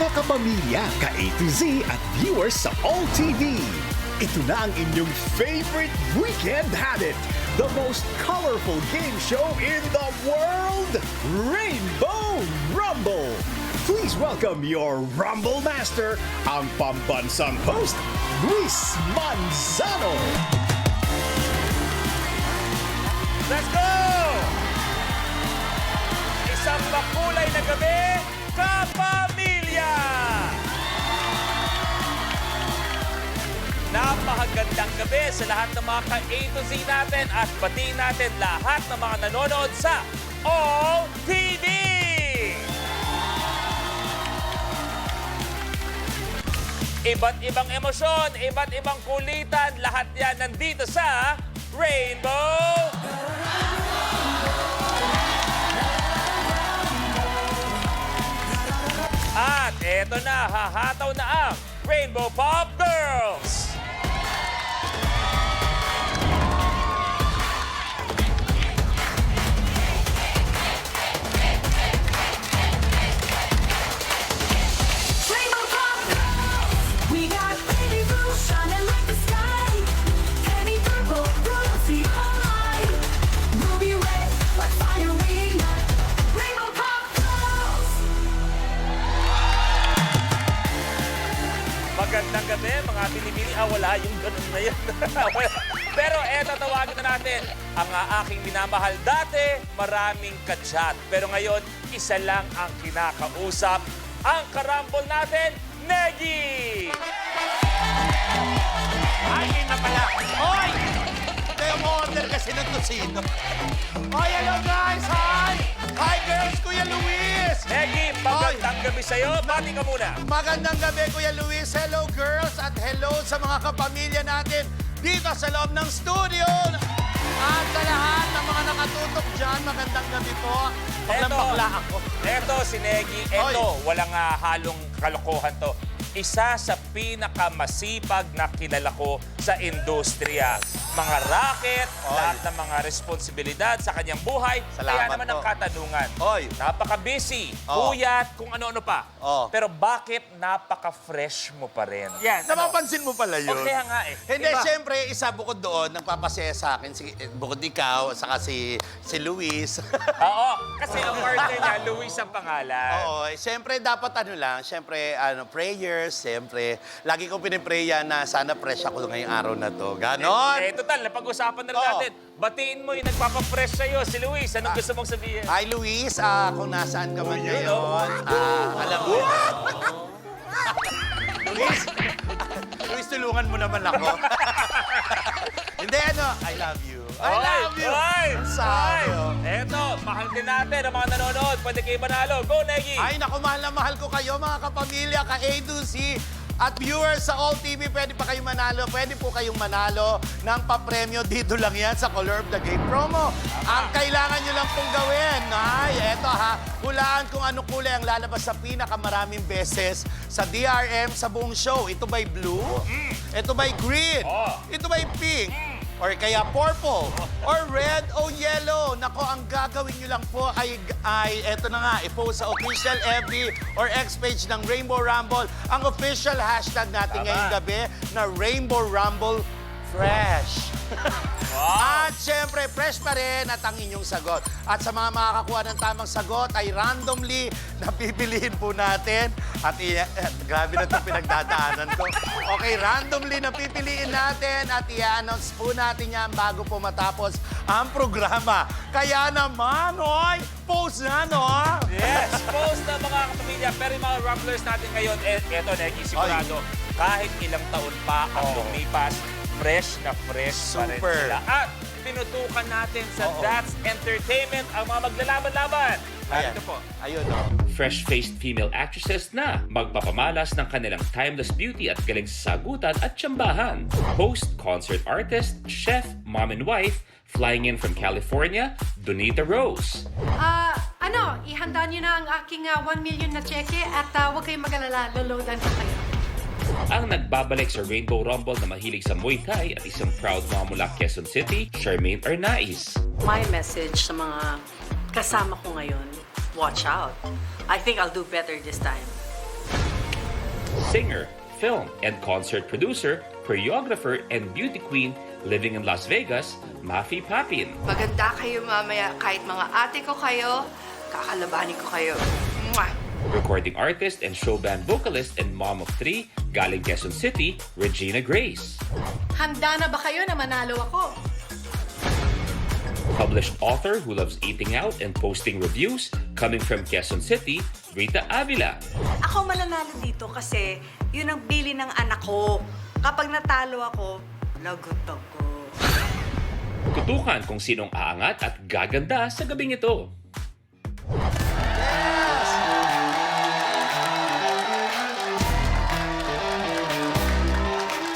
Mga kapamilya, ka-A to Z at viewers sa All TV. Ito na ang inyong favorite weekend habit. The most colorful game show in the world, Rainbow Rumble. Please welcome your Rumble Master, ang pambansang host, Luis Manzano. Let's go! Isang makulay na gabi, kapamilya! Napakagandang gabi sa lahat ng mga ka-A to Z natin at batiin natin lahat ng mga nanonood sa All TV! Iba't ibang emosyon, iba't ibang kulitan, lahat yan nandito sa Rainbow! At eto na, hahataw na ang Rainbow Pop Girls! Rainbow Pop Girls! We got baby blue shining like the sky. Penny purple, rosy light. Ruby red, like fire we ignite. Rainbow Pop Girls! Magandang gabi, mga binibini. Wala yung ganun na yan. Pero eto, tawagin na natin ang aking minamahal. Dati, maraming kachat. Pero ngayon, isa lang ang kinakausap. Ang karambol natin, Negi! Ay, yun na pala. Hoy! Kayo mo order kasi ng tosino. Hoy, hello guys! Hi! Hi girls, Kuya Luis! Negi, magandang gabi sa'yo. Bati ka muna. Magandang gabi, Kuya Luis. Hello girls at hello sa mga kapamilya natin dito sa loob ng studio. At sa lahat ng mga nakatutok dyan, magandang gabi po. Bakla ako. Eto, si Negi. Eto, walang halong kalokohan to. Isa sa pinakamasipag na kilala ko sa industriya. Mga racket, lahat ng mga responsibilidad sa kanyang buhay. Kaya Salamat naman ang po. katanungan. Oy. Napaka-busy, Oh. puyat, kung ano-ano pa. Oh. Pero bakit napaka-fresh mo pa rin? Yan. Napapansin mo pala yun? O kaya nga eh. Hindi, Iba. siyempre, isa bukod doon, nagpapasaya sa akin, bukod ikaw, saka si Luis. Oo, kasi ang partner niya, Luis ang pangalan. Oo, siyempre dapat prayers, siyempre. Lagi kong piniprayan na sana fresh ako ngayong araw na to. Ganon! Total, napag-usapan na rin Oo. natin. Batiin mo yung nagpapapress sa'yo, si Luis. Anong gusto mong sabihin? Hi, Luis. Kung nasaan ka man ngayon, alam mo. Luis, tulungan mo naman ako. Hindi, I love you. I love you! Ang sabi, oh. Eto, mahal din natin ang mga nanonood. Pwede kayo manalo. Go, Negi! Ay, naku, mahal na mahal ko kayo, mga kapamilya, ka-A to Z. At viewers sa All TV, pwede pa kayong manalo. Pwede po kayong manalo ng papremyo. Dito lang yan sa Color of the Game promo. Ang kailangan nyo lang pong gawin, eto hulaan kung ano kulay ang lalabas sa pinakamaraming beses sa DRM sa buong show. Ito ba'y blue? Ito ba'y green? Oh. Ito ba'y pink? Or kaya purple, or red, o yellow. Nako, ang gagawin nyo lang po ay eto na nga, i-post sa official FB or X page ng Rainbow Rumble ang official hashtag natin ngayong gabi na Rainbow Rumble Fresh. At syempre, fresh pa rin at ang inyong sagot. At sa mga makakakuha ng tamang sagot ay randomly napipiliin po natin. At grabe na itong pinagdadaanan ko. Okay, randomly napipiliin natin at i-announce po natin yan bago po matapos ang programa. Kaya naman, post na, no? Yes, post na mga kapamilya. Pero yung mga Rumblers natin ngayon, eto, Negi, sigurado, kahit ilang taon pa ang lumipas, fresh na fresh pa rin Super. sila. At tinutukan natin sa That's Entertainment ang mga maglalaban-laban. Ito po. Ayun, Fresh-faced female actresses na magpapamalas ng kanilang timeless beauty at galing sa sagutan at tsambahan. Host, concert artist, chef, mom and wife, flying in from California, Donita Rose. Ihanda niyo na ang aking 1 million na cheque at huwag kayong mag-alala, loloadan ko kayo. Ang nagbabalik sa Rainbow Rumble na mahilig sa Muay Thai at isang proud mom mula Quezon City, Charmaine Arnaiz. My message sa mga kasama ko ngayon, watch out. I think I'll do better this time. singer, film and concert producer, choreographer, and beauty queen living in Las Vegas, Mafi Papin. Maganda kayo mamaya. Kahit mga ate ko kayo, kakalabanin ko kayo. Mwah! Recording artist and show band vocalist and mom of 3, galing Quezon City, Regina Grace. Handa na ba kayo na manalo ako? Published author who loves eating out and posting reviews, coming from Quezon City, Rita Avila. Ako mananalo dito kasi yun ang bili ng anak ko. Kapag natalo ako, lagot ako. Tutukan kung sinong aangat at gaganda sa gabing ito.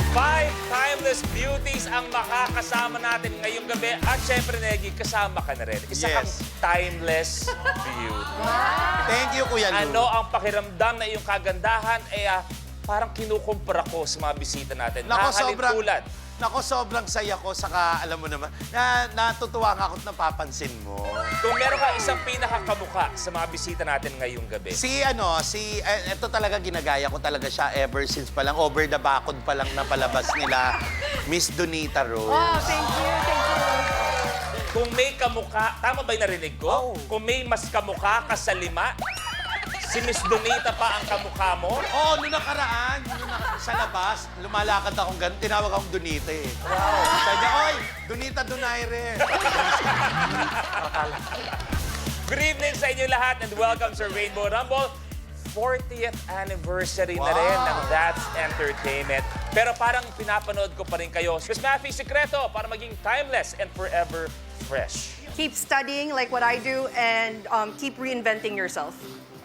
Five timeless beauties ang makakasama natin ngayong gabi. At syempre, Negi, kasama ka na rin. Isa kang Yes. timeless beauty. Thank you, Kuya Lou. Ano ang pakiramdam na iyong kagandahan? Parang kinukumpara ko sa mga bisita natin. Nakakalintulan. Sobrang saya ko. Saka, alam mo naman, natutuwa nga ako at napapansin mo. Kung meron ka isang pinakakamukha sa mga bisita natin ngayong gabi. Ito talaga ginagaya ko talaga siya ever since pa lang, over the bakod pa lang na palabas nila, Miss Donita Rose. Oh, thank you. Kung may kamukha, tama ba yung narinig ko? Kung may mas kamukha ka sa 5, si Miss Donita pa ang kamukha mo? Oo, nung nakaraan, sa labas, lumalakad akong ganun, tinawag akong Donita eh. Wow. Sabi niya, oy, Donita Donaire. Good evening sa inyo lahat and welcome sa Rainbow Rumble. 40th anniversary na rin ng That's Entertainment. Pero parang pinapanood ko pa rin kayo. Miss Mafi, sikreto para maging timeless and forever fresh. Keep studying like what I do and keep reinventing yourself.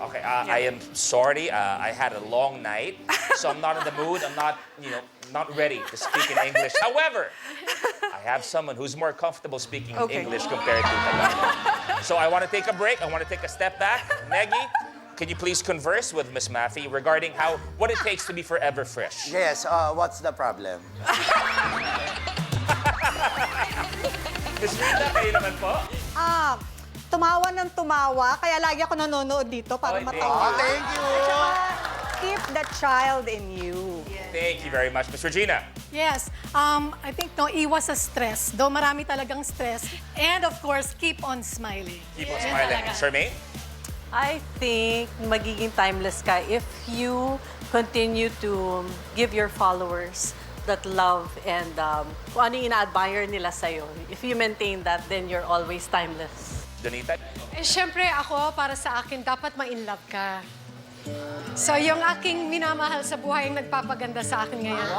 Okay, I am sorry. I had a long night, so I'm not in the mood. I'm not, not ready to speak in English. However, I have someone who's more comfortable speaking English compared to Tagalog. So I want to take a break. I want to take a step back. Negi, can you please converse with Miss Mafi regarding what it takes to be forever fresh? Yes, what's the problem? Miss Rita, kayo naman po? Tumawa ng tumawa, kaya lagi ako nanonood dito para Oy, matawa. Thank you! Keep the child in you. Thank you very much, Miss Regina. Yes, I think iwas sa stress. Though marami talagang stress. And of course, keep on smiling. Keep on Yan smiling. talaga. Charmaine? I think magiging timeless ka if you continue to give your followers that love and kung ano yung ina-admire nila sa'yo. If you maintain that, then you're always timeless. Donita? Siyempre ako, para sa akin, dapat ma-inlove ka. So yung aking minamahal sa buhay ang nagpapaganda sa akin ngayon.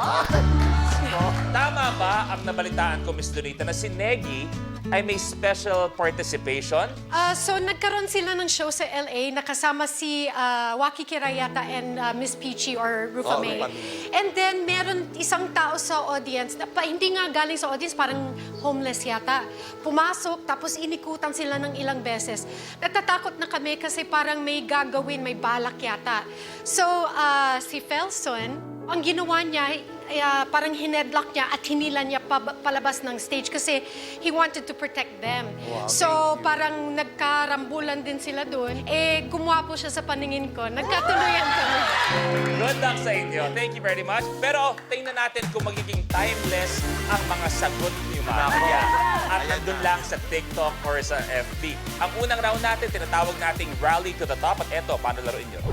Tama ba ang nabalitaan ko, Miss Donita, na si Negi ay may special participation? So nagkaroon sila ng show sa LA na kasama si Waki Kirayata and Miss Peachy or Rufa May. And then meron isang tao sa audience, na hindi nga galing sa audience, parang homeless yata. Pumasok, tapos inikutan sila ng ilang beses. Natatakot na kami kasi parang may gagawin, may balak yata. So si Felson, ang ginawa niya, parang hinedlock niya at hinila niya palabas ng stage kasi he wanted to protect them. So parang nagkarambulan din sila doon. Gumawa po siya sa paningin ko. Nagkatuluyan kami. Good luck sa inyo. Thank you very much. Pero tingnan natin kung magiging timeless ang mga sagot niyo, Mafia. At nandun lang sa TikTok or sa FB. Ang unang round natin, tinatawag nating Rally to the Top. At eto, paano laruin nyo?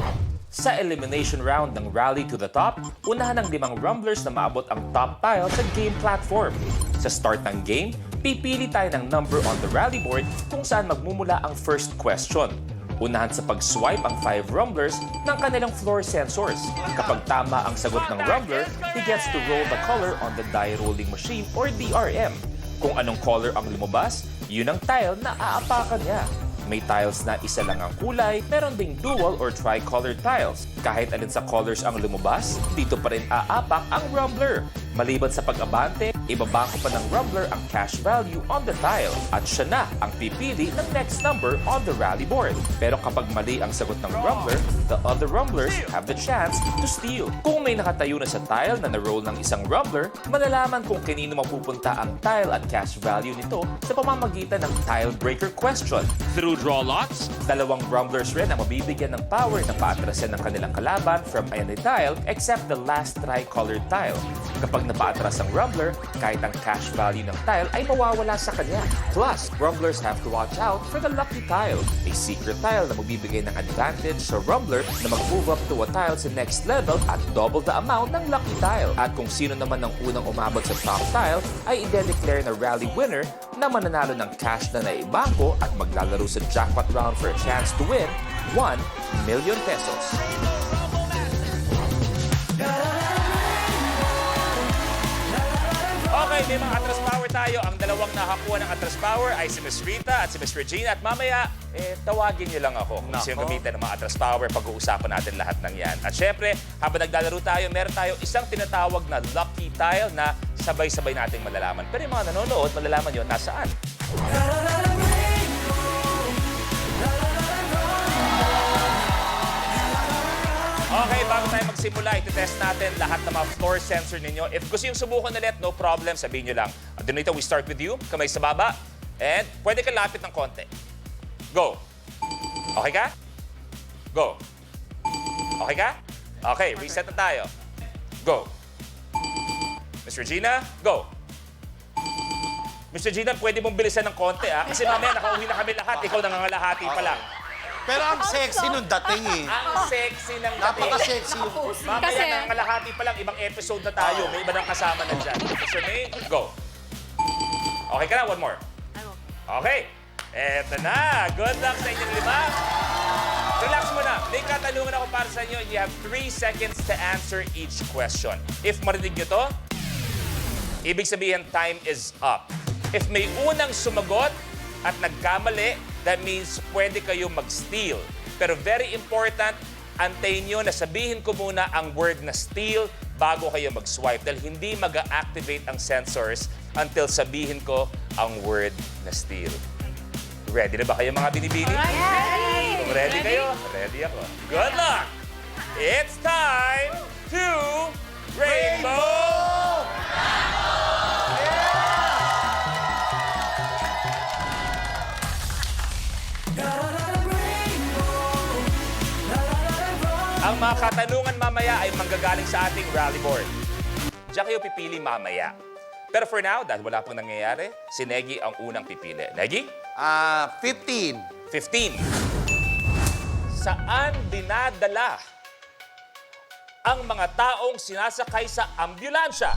Sa elimination round ng Rally to the Top, unahan ng 5 rumblers na maabot ang top tile sa game platform. Sa start ng game, pipili tayo ng number on the rally board kung saan magmumula ang first question. Unahan sa pag-swipe ang 5 rumblers ng kanilang floor sensors. Kapag tama ang sagot ng rumbler, he gets to roll the color on the die rolling machine or DRM. Kung anong color ang lumabas, yun ang tile na aapakan niya. May tiles na isa lang ang kulay, meron ding dual or tri-colored tiles. Kahit alin sa colors ang lumabas, dito pa rin aapak ang rumbler. Maliban sa pag-abante, ibabangko pa ng rumbler ang cash value on the tile at siya na ang pipili ng next number on the rally board. Pero kapag mali ang sagot ng rumbler, the other rumblers have the chance to steal. Kung may nakatayo na sa tile na na-roll ng isang rumbler, malalaman kung kanino mapupunta ang tile at cash value nito sa pamamagitan ng tile breaker question. Through draw lots, dalawang rumblers rin ang mabibigyan ng power na paatrasan ng kanilang kalaban from any tile except the last tri-colored tile. Kapag napaatras ang rumbler, kahit ang cash value ng tile ay mawawala sa kanya. Plus, rumblers have to watch out for the lucky tile, a secret tile na magbibigay ng advantage sa rumbler na mag-move up to a tile sa next level at double the amount ng lucky tile. At kung sino naman ang unang umabot sa top tile ay i-declare na rally winner na mananalo ng cash na naibangko at maglalaro sa jackpot round for a chance to win 1 million pesos. Okay, may mga atras power tayo. Ang dalawang nakakuha ng atras power ay si Miss Rita at si Miss Regina. At mamaya, tawagin niyo lang ako kung sino gamitin ng mga atras power. Pag-uusapan natin lahat ng yan. At syempre, habang naglalaro tayo, meron tayo isang tinatawag na lucky tile na sabay-sabay nating malalaman. Pero yung mga nanonood, malalaman yun nasaan. Okay, bago tayo magsimula, iti-test natin lahat ng mga floor sensor ninyo. If gusto yung subukan ulit, no problem, sabihin nyo lang. Dito, we start with you. Kamay sa baba. And pwede ka lapit ng konti. Go. Okay ka? Go. Okay ka? Okay, reset na tayo. Go. Miss Regina, go. Miss Regina, pwede mong bilisan ng konti, ah. Kasi mamaya nakauwi na kami lahat. Ikaw nangangalahati pa lang. Pero ang sexy nung dating eh. Ang sexy ng dating. Napaka-sexy. Mamaya nangangalahati pa lang. Ibang episode na tayo. May iba nang kasama na dyan. Mr. May, go. Okay ka na? One more. Okay. Eto na. Good luck sa inyong lima. Relax muna. May katanungan ako para sa inyo. You have 3 seconds to answer each question. If marinig nyo to, ibig sabihin time is up. If may unang sumagot at nagkamali, that means pwede kayo mag-steal. Pero very important, antayin nyo na sabihin ko muna ang word na steal bago kayo mag-swipe. Dahil hindi mag-activate ang sensors until sabihin ko ang word na steal. Ready na ba kayo mga binibini? Ready! Kung ready kayo, ready ako. Good luck! It's time to Rainbow! Ang mga katanungan mamaya ay manggagaling sa ating rally board. Diyan kayo pipili mamaya. Pero for now, dahil wala pong nangyayari, si Negi ang unang pipili. Negi? 15. 15. Saan dinadala ang mga taong sinasakay sa ambulansya?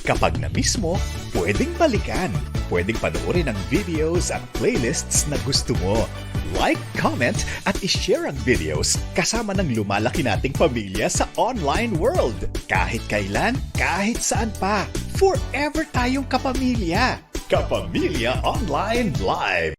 Kapag na-miss mo, pwedeng balikan. Pwedeng panoorin ang videos at playlists na gusto mo. Like, comment, at ishare ang videos kasama ng lumalaki nating pamilya sa online world. Kahit kailan, kahit saan pa. Forever tayong kapamilya. Kapamilya Online Live.